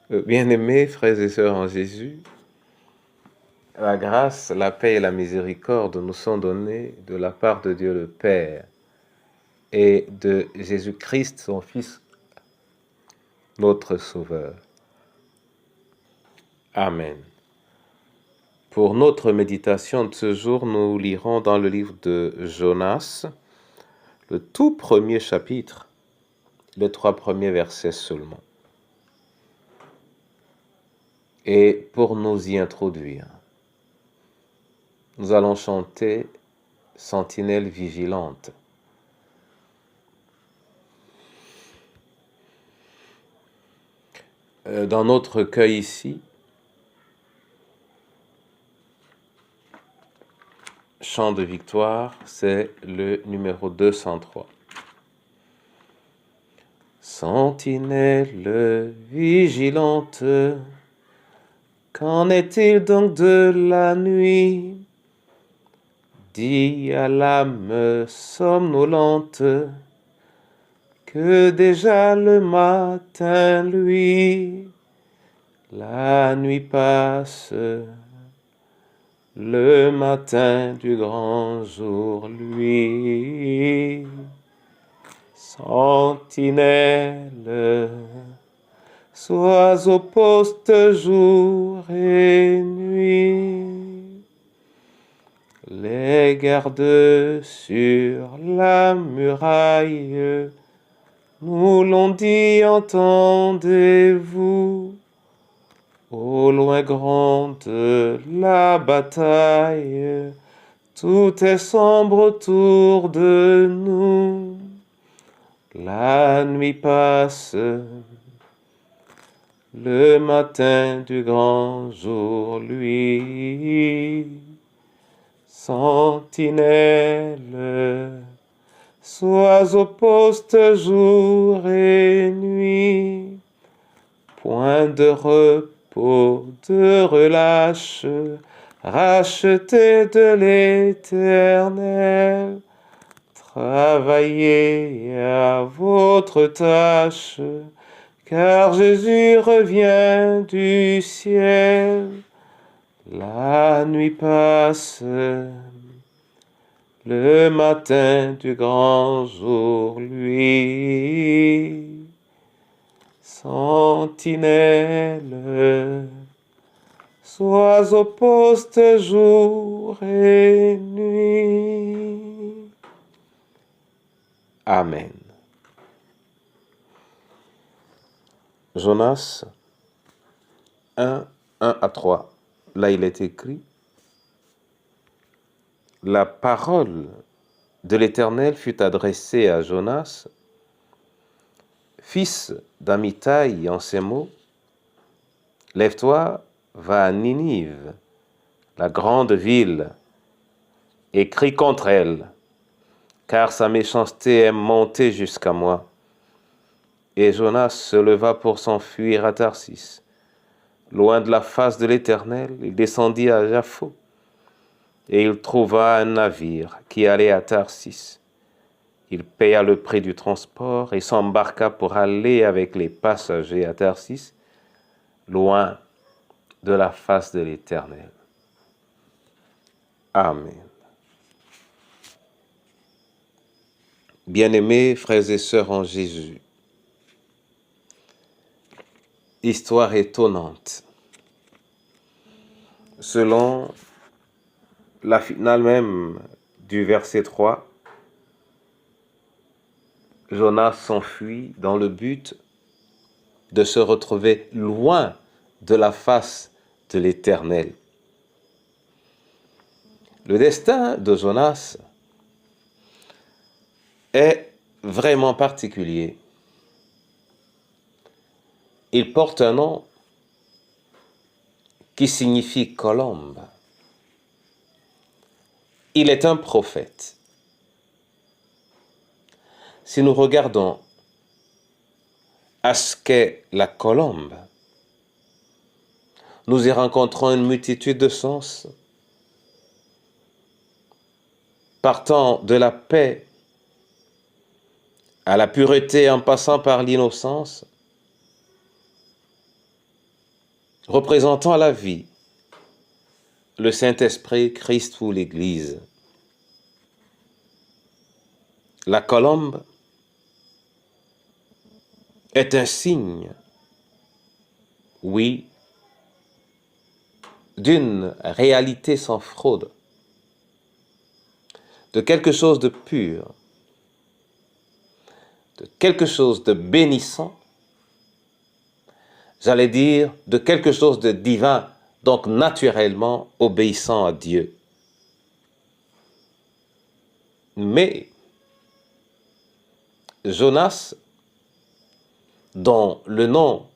Bien-aimés frères et sœurs en Jésus, la grâce, la paix et la miséricorde nous sont données de la part de Dieu le Père et de Jésus-Christ, son Fils, notre Sauveur. Amen. Pour notre méditation de ce jour, nous lirons dans le livre de Jonas, le tout premier chapitre, les 3 premiers versets seulement. Et pour nous y introduire, nous allons chanter « Sentinelle vigilante ». Dans notre recueil ici, chant de victoire, c'est le numéro 203. Sentinelle vigilante, qu'en est-il donc de la nuit? Dis à l'âme somnolente que déjà le matin, lui, la nuit passe, le matin du grand jour, lui. Sentinelle, sois au poste jour et nuit. Les gardes sur la muraille nous l'ont dit, entendez-vous? Au loin grande la bataille, tout est sombre autour de nous. La nuit passe, le matin du grand jour, lui. Sentinelle, sois au poste jour et nuit. Point de repos, de relâche, racheté de l'Éternel. Travaillez à votre tâche, car Jésus revient du ciel. La nuit passe, le matin du grand jour, lui. Sentinelle, sois au poste jour et nuit. Amen. Jonas 1, 1 à 3. Là, il est écrit: la parole de l'Éternel fut adressée à Jonas, fils d'Amittai, en ces mots: lève-toi, va à Ninive, la grande ville, et crie contre elle, car sa méchanceté est montée jusqu'à moi. Et Jonas se leva pour s'enfuir à Tarsis. Loin de la face de l'Éternel, il descendit à Jaffo, et il trouva un navire qui allait à Tarsis. Il paya le prix du transport et s'embarqua pour aller avec les passagers à Tarsis, loin de la face de l'Éternel. Amen. Bien-aimés frères et sœurs en Jésus, histoire étonnante. Selon la finale même du verset 3, Jonas s'enfuit dans le but de se retrouver loin de la face de l'Éternel. Le destin de Jonas est vraiment particulier. Il porte un nom qui signifie colombe. Il est un prophète. Si nous regardons à ce qu'est la colombe, nous y rencontrons une multitude de sens. Partant de la paix à la pureté en passant par l'innocence, représentant la vie, le Saint-Esprit, Christ ou l'Église. La colombe est un signe, oui, d'une réalité sans fraude, de quelque chose de pur, de quelque chose de bénissant, j'allais dire de quelque chose de divin, donc naturellement obéissant à Dieu. Mais Jonas, dont le nom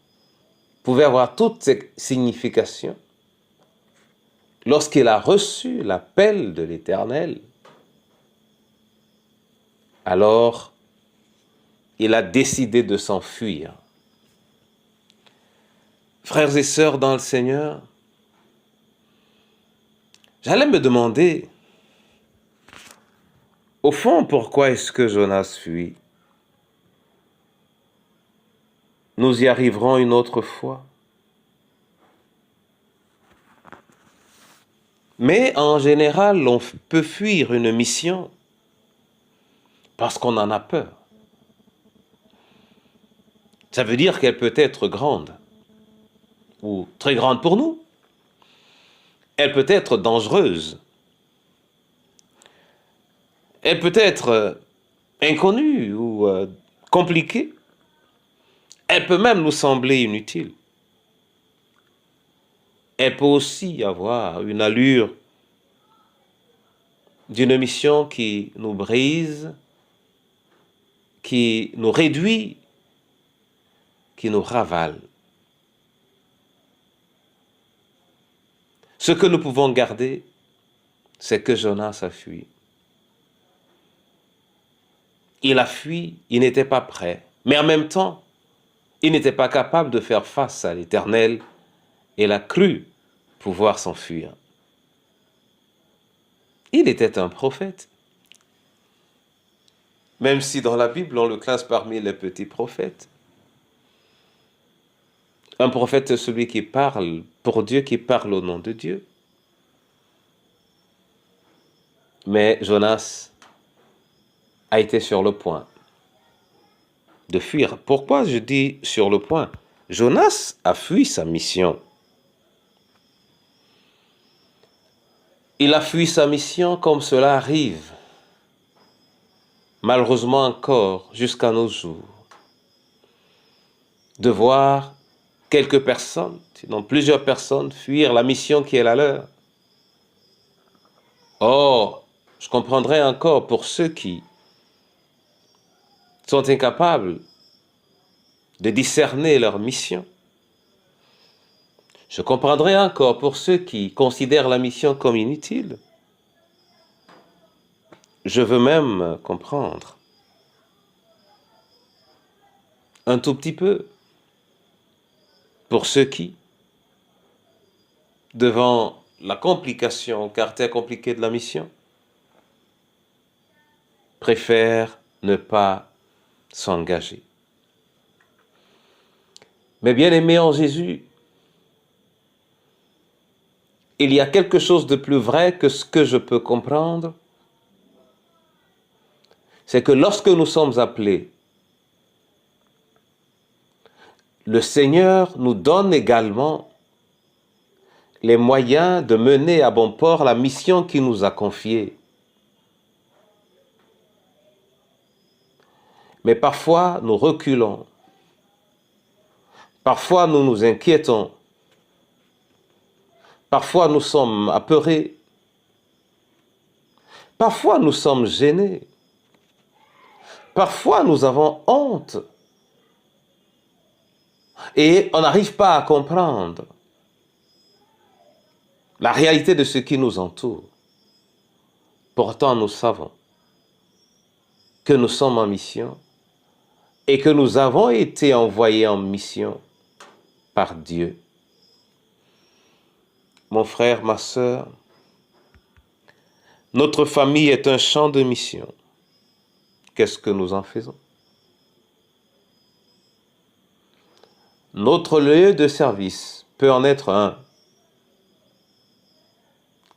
pouvait avoir toutes ces significations, lorsqu'il a reçu l'appel de l'Éternel, alors il a décidé de s'enfuir. Frères et sœurs dans le Seigneur, j'allais me demander, au fond, pourquoi est-ce que Jonas fuit? Nous y arriverons une autre fois. Mais en général, on peut fuir une mission parce qu'on en a peur. Ça veut dire qu'elle peut être grande ou très grande pour nous. Elle peut être dangereuse. Elle peut être inconnue ou compliquée. Elle peut même nous sembler inutile. Elle peut aussi avoir une allure d'une mission qui nous brise, qui nous réduit, qui nous ravale. Ce que nous pouvons garder, c'est que Jonas a fui. Il a fui, il n'était pas prêt, mais en même temps, il n'était pas capable de faire face à l'Éternel. Il a cru pouvoir s'enfuir. Il était un prophète. Même si dans la Bible, on le classe parmi les petits prophètes. Un prophète, c'est celui qui parle pour Dieu, qui parle au nom de Dieu. Mais Jonas a été sur le point de fuir. Pourquoi je dis sur le point? Jonas a fui sa mission. Il a fui sa mission comme cela arrive, malheureusement encore jusqu'à nos jours, de voir quelques personnes, sinon plusieurs personnes, fuir la mission qui est la leur. Or, je comprendrais encore pour ceux qui sont incapables de discerner leur mission. Je comprendrais encore pour ceux qui considèrent la mission comme inutile. Je veux même comprendre un tout petit peu pour ceux qui, devant la complication, le caractère compliqué de la mission, préfèrent ne pas s'engager. Mais bien aimé en Jésus, il y a quelque chose de plus vrai que ce que je peux comprendre, c'est que lorsque nous sommes appelés, le Seigneur nous donne également les moyens de mener à bon port la mission qu'il nous a confiée. Mais parfois, nous reculons. Parfois, nous nous inquiétons. Parfois, nous sommes apeurés. Parfois, nous sommes gênés. Parfois, nous avons honte. Et on n'arrive pas à comprendre la réalité de ce qui nous entoure. Pourtant, nous savons que nous sommes en mission et que nous avons été envoyés en mission par Dieu. Mon frère, ma sœur, notre famille est un champ de mission. Qu'est-ce que nous en faisons? Notre lieu de service peut en être un.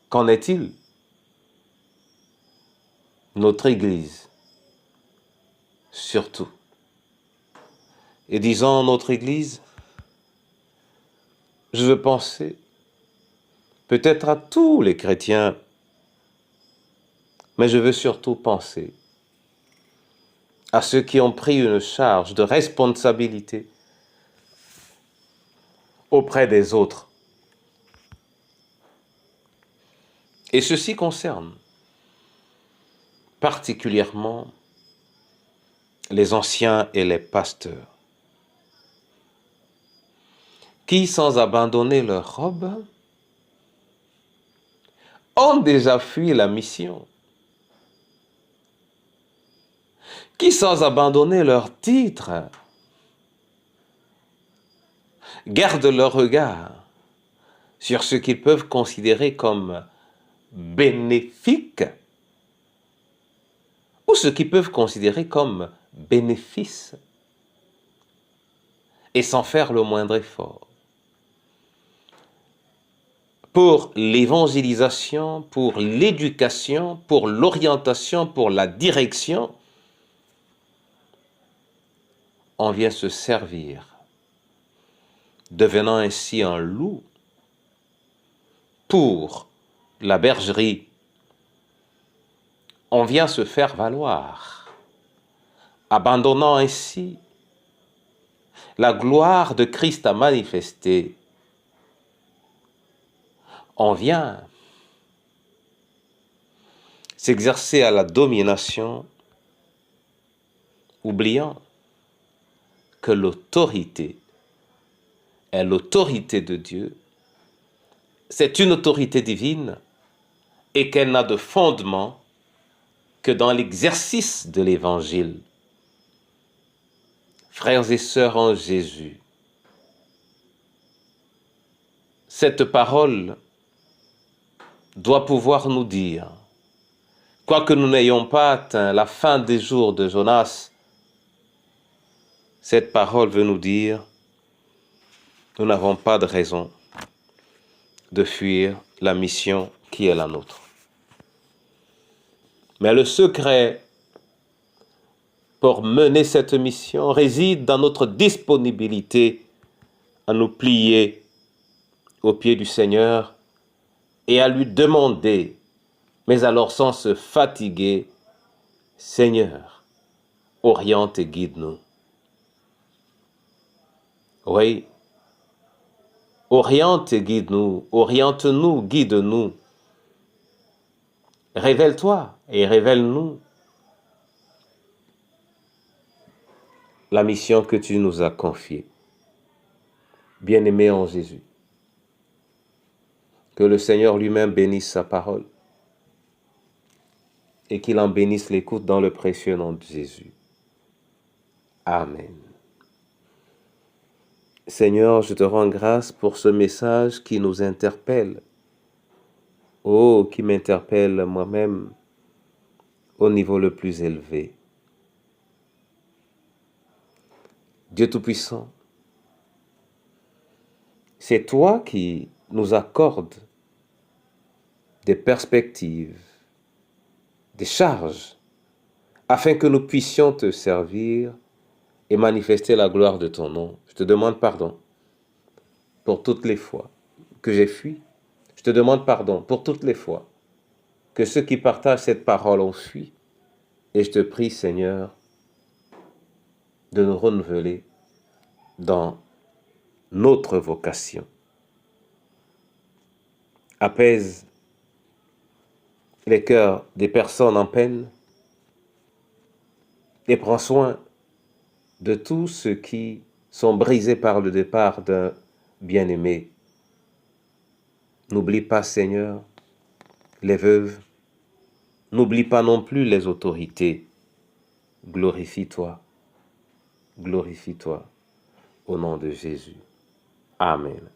Qu'en est-il? Notre Église, surtout. Et disant notre Église, je veux penser peut-être à tous les chrétiens, mais je veux surtout penser à ceux qui ont pris une charge de responsabilité auprès des autres. Et ceci concerne particulièrement les anciens et les pasteurs, qui, sans abandonner leur robe, ont déjà fui la mission, qui, sans abandonner leur titre, gardent leur regard sur ce qu'ils peuvent considérer comme bénéfique ou ce qu'ils peuvent considérer comme bénéfice, et sans faire le moindre effort. Pour l'évangélisation, pour l'éducation, pour l'orientation, pour la direction, on vient se servir, devenant ainsi un loup pour la bergerie. On vient se faire valoir, abandonnant ainsi la gloire de Christ à manifester. On vient s'exercer à la domination, oubliant que l'autorité est l'autorité de Dieu, c'est une autorité divine et qu'elle n'a de fondement que dans l'exercice de l'Évangile. Frères et sœurs en Jésus, cette parole doit pouvoir nous dire, quoique nous n'ayons pas atteint la fin des jours de Jonas, cette parole veut nous dire, nous n'avons pas de raison de fuir la mission qui est la nôtre. Mais le secret pour mener cette mission réside dans notre disponibilité à nous plier aux pieds du Seigneur et à lui demander, mais alors sans se fatiguer, Seigneur, oriente et guide-nous. Oui, oriente et guide-nous, oriente-nous, guide-nous. Révèle-toi et révèle-nous la mission que tu nous as confiée. Bien-aimé en Jésus, que le Seigneur lui-même bénisse sa parole et qu'il en bénisse l'écoute dans le précieux nom de Jésus. Amen. Seigneur, je te rends grâce pour ce message qui nous interpelle. Oh, qui m'interpelle moi-même au niveau le plus élevé. Dieu Tout-Puissant, c'est toi qui nous accordes des perspectives, des charges, afin que nous puissions te servir et manifester la gloire de ton nom. Je te demande pardon pour toutes les fois que j'ai fui. Je te demande pardon pour toutes les fois que ceux qui partagent cette parole ont fui. Et je te prie, Seigneur, de nous renouveler dans notre vocation. Apaise les cœurs des personnes en peine et prends soin de tous ceux qui sont brisés par le départ d'un bien-aimé. N'oublie pas, Seigneur, les veuves. N'oublie pas non plus les autorités. Glorifie-toi. Glorifie-toi. Au nom de Jésus. Amen.